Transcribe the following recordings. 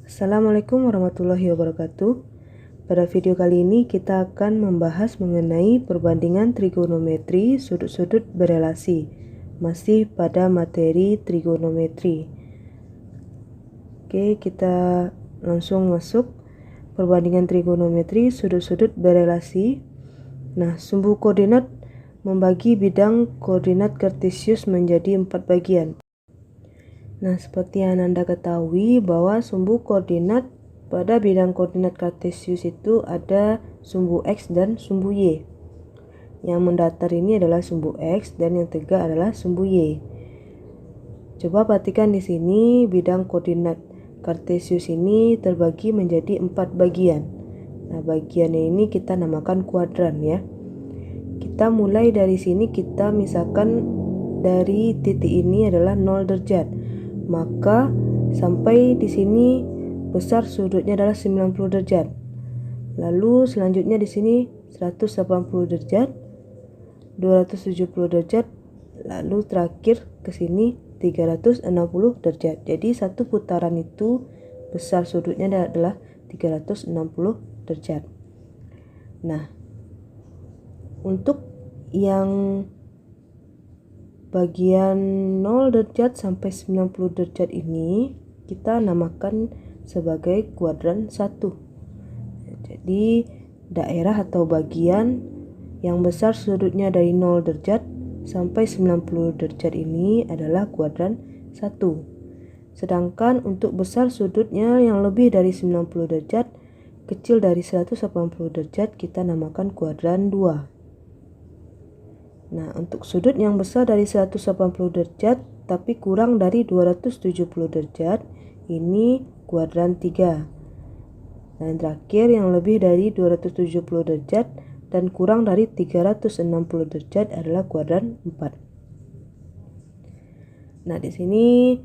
Assalamualaikum warahmatullahi wabarakatuh. Pada video kali ini kita akan membahas mengenai perbandingan trigonometri sudut-sudut berelasi. Masih pada materi trigonometri. Oke, kita langsung masuk perbandingan trigonometri sudut-sudut berelasi. Nah, sumbu koordinat membagi bidang koordinat kartesius menjadi 4 bagian. Nah, seperti yang Anda ketahui bahwa sumbu koordinat pada bidang koordinat kartesius itu ada sumbu X dan sumbu Y. Yang mendatar ini adalah sumbu X dan yang tegak adalah sumbu Y. Coba perhatikan di sini bidang koordinat kartesius ini terbagi menjadi 4 bagian. Nah, bagiannya ini kita namakan kuadran ya. Kita mulai dari sini, kita misalkan dari titik ini adalah 0 derajat. Maka sampai di sini besar sudutnya adalah 90 derajat. Lalu selanjutnya di sini 180 derajat, 270 derajat, lalu terakhir ke sini 360 derajat. Jadi satu putaran itu besar sudutnya adalah 360 derajat. Nah, untuk yang bagian 0 derajat sampai 90 derajat ini kita namakan sebagai kuadran 1. Jadi daerah atau bagian yang besar sudutnya dari 0 derajat sampai 90 derajat ini adalah kuadran 1. Sedangkan untuk besar sudutnya yang lebih dari 90 derajat, kecil dari 180 derajat, kita namakan kuadran 2. Nah, untuk sudut yang besar dari 180 derajat tapi kurang dari 270 derajat, ini kuadran 3. Dan terakhir yang lebih dari 270 derajat dan kurang dari 360 derajat adalah kuadran 4. Nah, di sini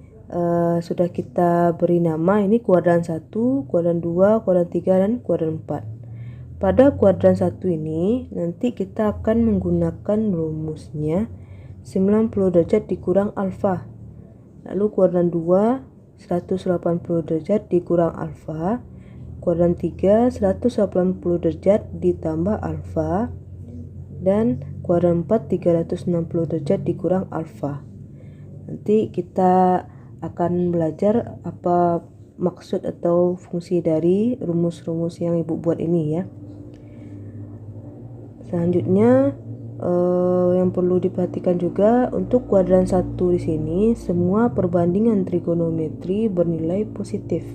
sudah kita beri nama, ini kuadran 1, kuadran 2, kuadran 3, dan kuadran 4. Pada kuadran 1 ini nanti kita akan menggunakan rumusnya 90 derajat dikurang alfa. Lalu kuadran 2 180 derajat dikurang alfa. Kuadran 3 180 derajat ditambah alfa. Dan kuadran 4 360 derajat dikurang alfa. Nanti kita akan belajar apa maksud atau fungsi dari rumus-rumus yang Ibu buat ini ya. Selanjutnya yang perlu diperhatikan juga untuk kuadran 1 di sini semua perbandingan trigonometri bernilai positif.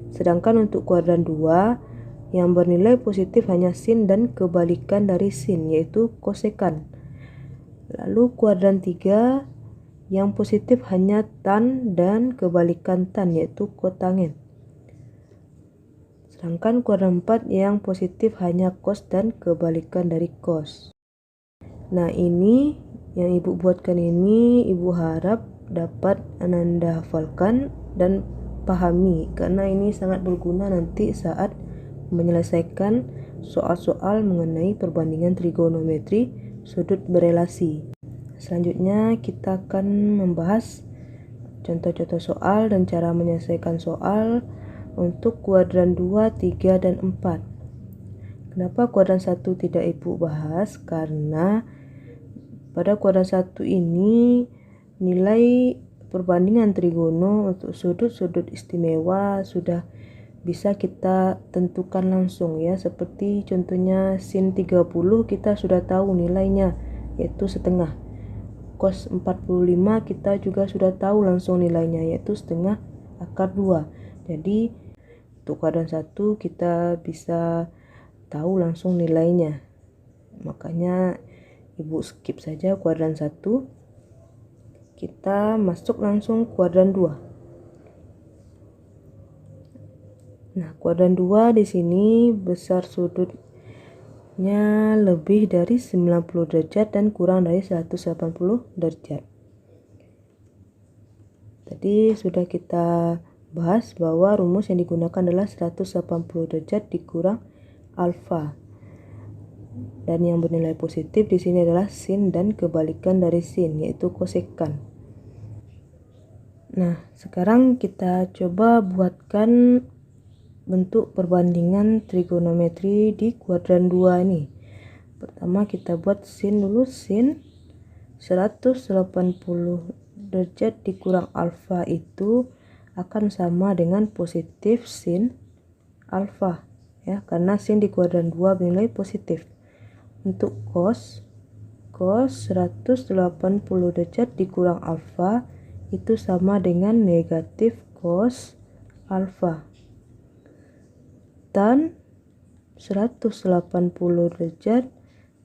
Sedangkan untuk kuadran 2 yang bernilai positif hanya sin dan kebalikan dari sin, yaitu kosekan. Lalu kuadran 3 yang positif hanya tan dan kebalikan tan, yaitu kotangen. Sedangkan kuadran 4 yang positif hanya cos dan kebalikan dari cos. Nah, ini yang Ibu buatkan ini Ibu harap dapat Anda hafalkan dan pahami, karena ini sangat berguna nanti saat menyelesaikan soal-soal mengenai perbandingan trigonometri sudut berelasi. Selanjutnya kita akan membahas contoh-contoh soal dan cara menyelesaikan soal untuk kuadran 2, 3, dan 4. Kenapa kuadran 1 tidak Ibu bahas? Karena pada kuadran 1 ini nilai perbandingan trigono untuk sudut-sudut istimewa sudah bisa kita tentukan langsung ya. Seperti contohnya sin 30 kita sudah tahu nilainya, yaitu setengah. Cos 45 kita juga sudah tahu langsung nilainya, yaitu setengah akar 2. Jadi untuk kuadran 1 kita bisa tahu langsung nilainya. Makanya Ibu skip saja kuadran 1. Kita masuk langsung kuadran 2. Nah, kuadran 2 di sini besar sudutnya lebih dari 90 derajat dan kurang dari 180 derajat. Tadi sudah kita bahas bahwa rumus yang digunakan adalah 180 derajat dikurang alfa. Dan yang bernilai positif di sini adalah sin dan kebalikan dari sin, yaitu kosekan. Nah, sekarang kita coba buatkan bentuk perbandingan trigonometri di kuadran 2 ini. Pertama kita buat sin dulu. Sin 180 derajat dikurang alfa itu akan sama dengan positif sin alfa, ya, karena sin di kuadran 2 bernilai positif. Untuk cos 180 derajat dikurang alfa itu sama dengan negatif cos alfa. Tan 180 derajat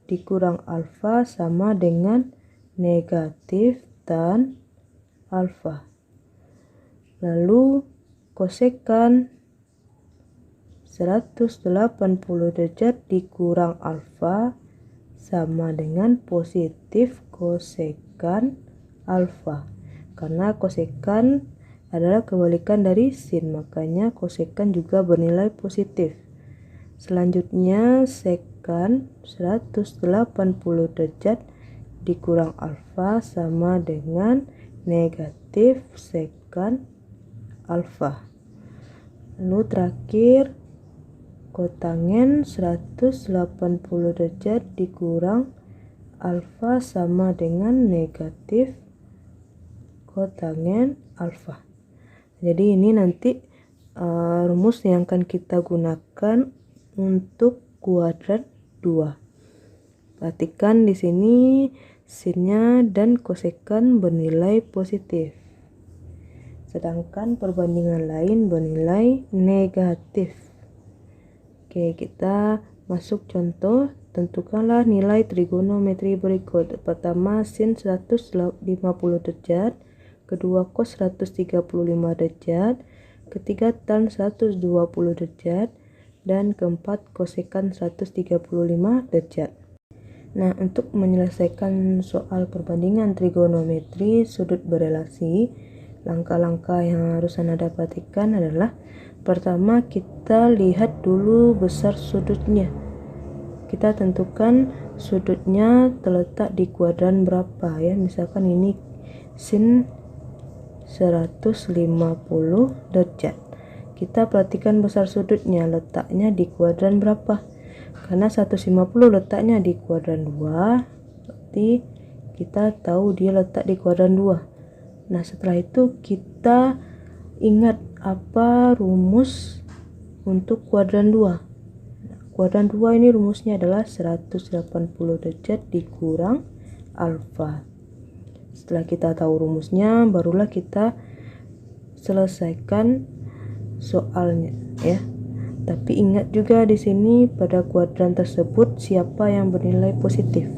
dikurang alfa sama dengan negatif tan alfa. Lalu kosekan 180 derajat dikurang alfa sama dengan positif kosekan alfa. Karena kosekan adalah kebalikan dari sin, makanya kosekan juga bernilai positif. Selanjutnya sekan 180 derajat dikurang alfa sama dengan negatif sekan alfa. Lalu terakhir kotangen 180 derajat dikurang alfa sama dengan negatif kotangen alfa. Jadi ini nanti rumus yang akan kita gunakan untuk kuadran 2. Perhatikan di sini sinnya dan kosekan bernilai positif. Sedangkan perbandingan lain bernilai negatif. Oke, kita masuk contoh. Tentukanlah nilai trigonometri berikut. Pertama sin 150 derajat, kedua cos 135 derajat, ketiga tan 120 derajat, dan keempat kosekan 135 derajat. Nah, untuk menyelesaikan soal perbandingan trigonometri sudut berelasi, langkah-langkah yang harus Anda perhatikan adalah pertama kita lihat dulu besar sudutnya. Kita tentukan sudutnya terletak di kuadran berapa, ya. Misalkan ini sin 150 derajat. Kita perhatikan besar sudutnya letaknya di kuadran berapa. Karena 150 letaknya di kuadran 2, berarti kita tahu dia letak di kuadran 2. Nah, setelah itu kita ingat apa rumus untuk kuadran 2. Kuadran 2 ini rumusnya adalah 180 derajat dikurang alfa. Setelah kita tahu rumusnya, barulah kita selesaikan soalnya, ya. Tapi ingat juga di sini pada kuadran tersebut siapa yang bernilai positif.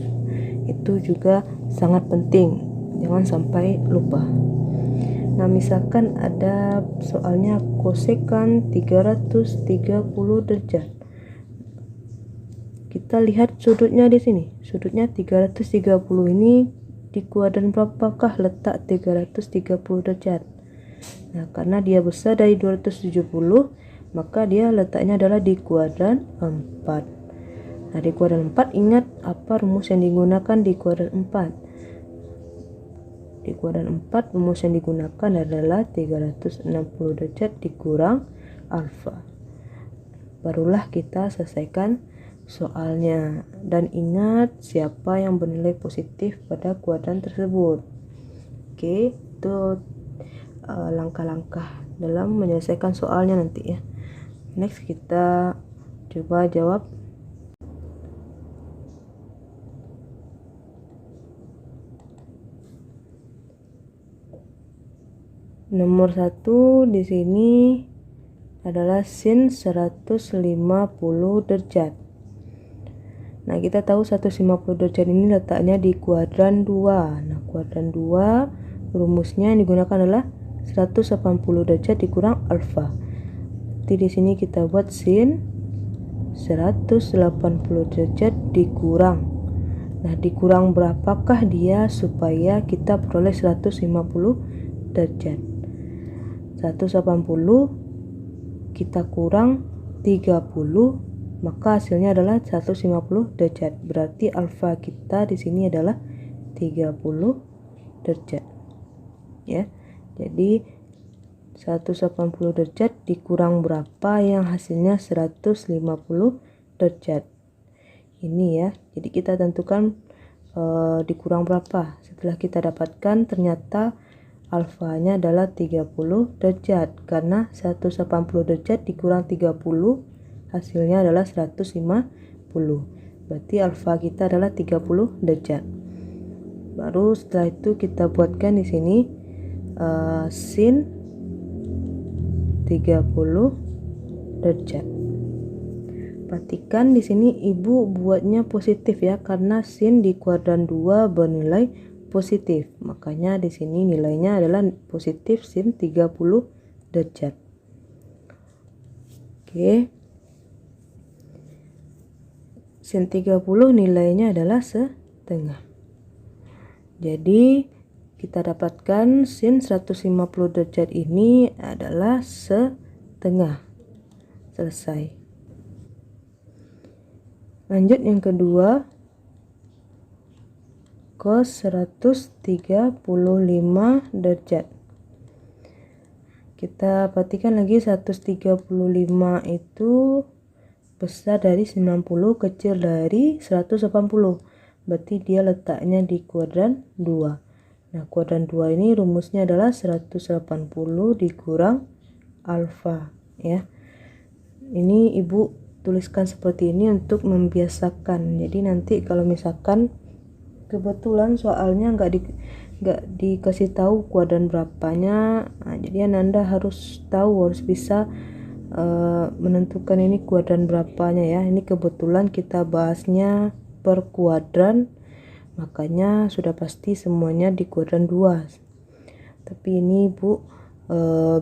Itu juga sangat penting. Jangan sampai lupa. Nah, misalkan ada soalnya kosekan 330 derajat. Kita lihat sudutnya di sini. Sudutnya 330 ini di kuadran berapakah letak 330 derajat? Nah, karena dia besar dari 270, maka dia letaknya adalah di kuadran 4. Nah, di kuadran 4 ingat apa rumus yang digunakan di kuadran 4. Di kuadran 4 rumus yang digunakan adalah 360 derajat dikurang alfa. Barulah kita selesaikan soalnya. Dan ingat siapa yang bernilai positif pada kuadran tersebut. Oke, itu langkah-langkah dalam menyelesaikan soalnya nanti, ya. Next kita coba jawab. Nomor 1 di sini adalah sin 150 derajat. Nah, kita tahu 150 derajat ini letaknya di kuadran 2. Nah, kuadran 2 rumusnya yang digunakan adalah 180 derajat dikurang alfa. Jadi di sini kita buat sin 180 derajat dikurang. Nah, dikurang berapakah dia supaya kita peroleh 150 derajat? 180 kita kurang 30, maka hasilnya adalah 150 derajat. Berarti alfa kita di sini adalah 30 derajat. Ya. Jadi 180 derajat dikurang berapa yang hasilnya 150 derajat. Ini ya. Jadi kita tentukan dikurang berapa. Setelah kita dapatkan ternyata alfanya adalah 30 derajat. Karena 180 derajat dikurang 30 hasilnya adalah 150. Berarti alfa kita adalah 30 derajat. Baru setelah itu kita buatkan di sini sin 30 derajat. Perhatikan di sini ibu buatnya positif ya, karena sin di kuadran 2 bernilai positif. Makanya di sini nilainya adalah positif sin 30 derajat. Oke. Sin 30 nilainya adalah setengah. Jadi kita dapatkan sin 150 derajat ini adalah setengah. Selesai. Lanjut yang kedua, cos 135 derajat. Kita perhatikan lagi 135 itu besar dari 90, kecil dari 180. Berarti dia letaknya di kuadran 2. Nah, kuadran 2 ini rumusnya adalah 180 dikurang alfa ya. Ini ibu tuliskan seperti ini untuk membiasakan. Jadi nanti kalau misalkan kebetulan soalnya nggak dikasih tahu kuadran berapanya, nah, jadi Anda harus tahu, harus bisa menentukan ini kuadran berapanya ya. Ini kebetulan kita bahasnya per kuadran, makanya sudah pasti semuanya di kuadran 2. Tapi ini Bu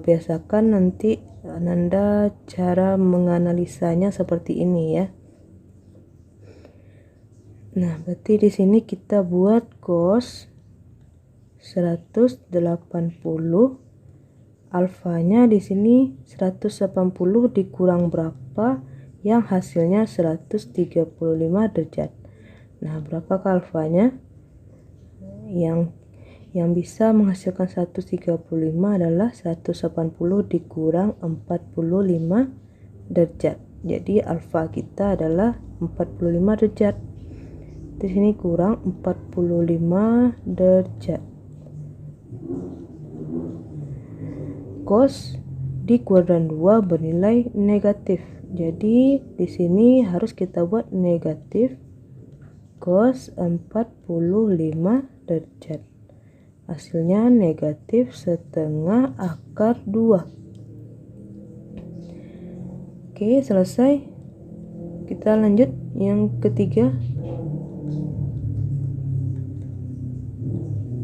biasakan nanti Anda cara menganalisanya seperti ini ya. Nah, berarti di sini kita buat cos 180, alfanya di sini 180 dikurang berapa yang hasilnya 135 derajat. Nah, berapakah alfanya? Yang bisa menghasilkan 135 adalah 180 dikurang 45 derajat. Jadi alfa kita adalah 45 derajat. Di sini kurang 45 derajat. Cos di kuadran 2 bernilai negatif. Jadi di sini harus kita buat negatif cos 45 derajat. Hasilnya negatif setengah akar 2. Oke, selesai. Kita lanjut yang ketiga.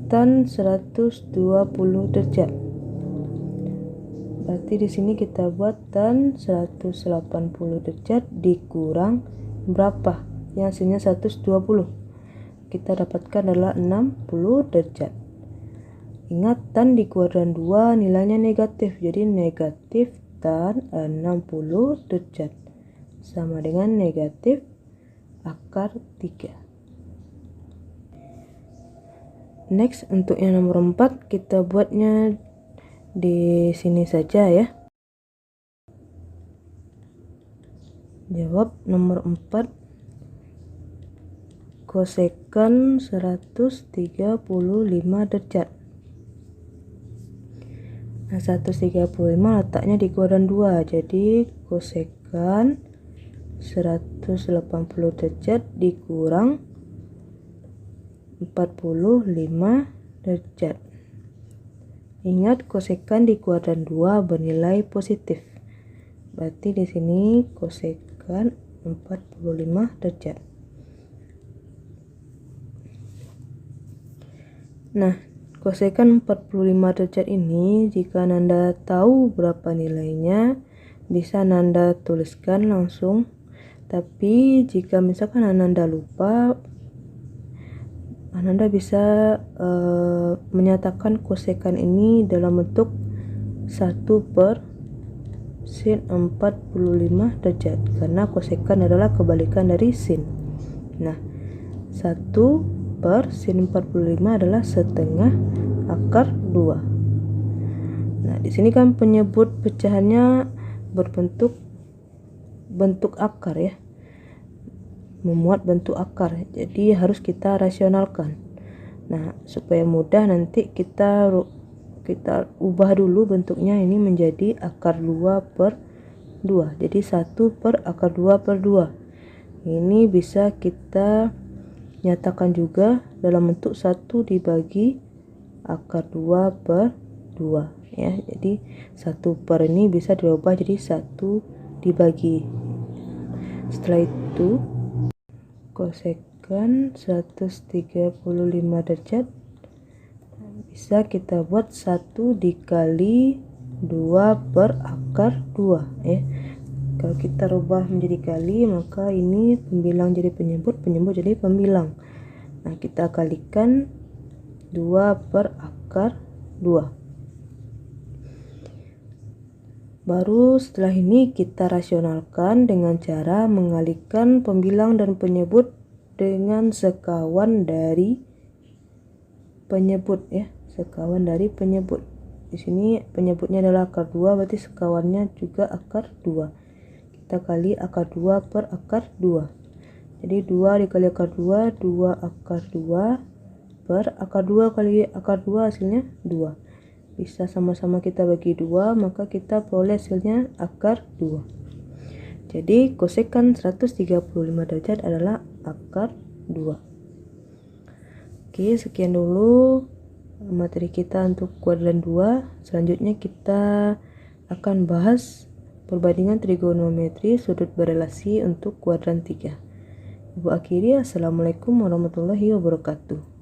Tan 120 derajat. Berarti di sini kita buat tan 180 derajat dikurang berapa? Yang hasilnya 120. Kita dapatkan adalah 60 derajat. Ingat, tan di kuadran 2 nilainya negatif, jadi negatif tan 60 derajat sama dengan negatif akar 3. Next, untuk yang nomor 4 kita buatnya di sini saja ya. Jawab nomor 4, kosekan 135 derajat. Nah, 135 letaknya di kuadran 2, jadi kosekan 180 derajat dikurang 45 derajat. Ingat, kosekan di kuadran 2 bernilai positif. Berarti di sini kosekan 45 derajat. Nah, kosekan 45 derajat ini jika Anda tahu berapa nilainya, bisa Anda tuliskan langsung. Tapi jika misalkan Anda lupa, Anda bisa menyatakan kosekan ini dalam bentuk 1 per sin 45 derajat, karena kosekan adalah kebalikan dari sin. Nah, 1 per sin 45 adalah setengah akar 2. Nah, di sini kan penyebut pecahannya berbentuk akar ya. Memuat bentuk akar. Jadi harus kita rasionalkan. Nah, supaya mudah nanti kita ubah dulu bentuknya ini menjadi akar 2/2. Jadi 1 per akar 2/2. Ini bisa kita nyatakan juga dalam bentuk 1 dibagi akar 2/2 ya. Jadi 1 per ini bisa diubah jadi 1 dibagi. Setelah itu kosekan 135 derajat bisa kita buat 1 dikali 2 per akar 2 ya. Kalau kita rubah menjadi kali, maka ini pembilang jadi penyebut jadi pembilang. Nah, kita kalikan 2 per akar 2. Baru setelah ini kita rasionalkan dengan cara mengalihkan pembilang dan penyebut dengan sekawan dari penyebut ya, sekawan dari penyebut. Di sini penyebutnya adalah akar 2, berarti sekawannya juga akar 2. Kita kali akar 2 per akar 2. Jadi 2 dikali akar 2, 2 akar 2 per akar 2 kali akar 2 hasilnya 2. Bisa sama-sama kita bagi 2, maka kita peroleh hasilnya akar 2. Jadi kosekan 135 derajat adalah akar 2. Oke, sekian dulu materi kita untuk kuadran 2. Selanjutnya kita akan bahas perbandingan trigonometri sudut berelasi untuk kuadran 3. Ibu akhiri, assalamualaikum warahmatullahi wabarakatuh.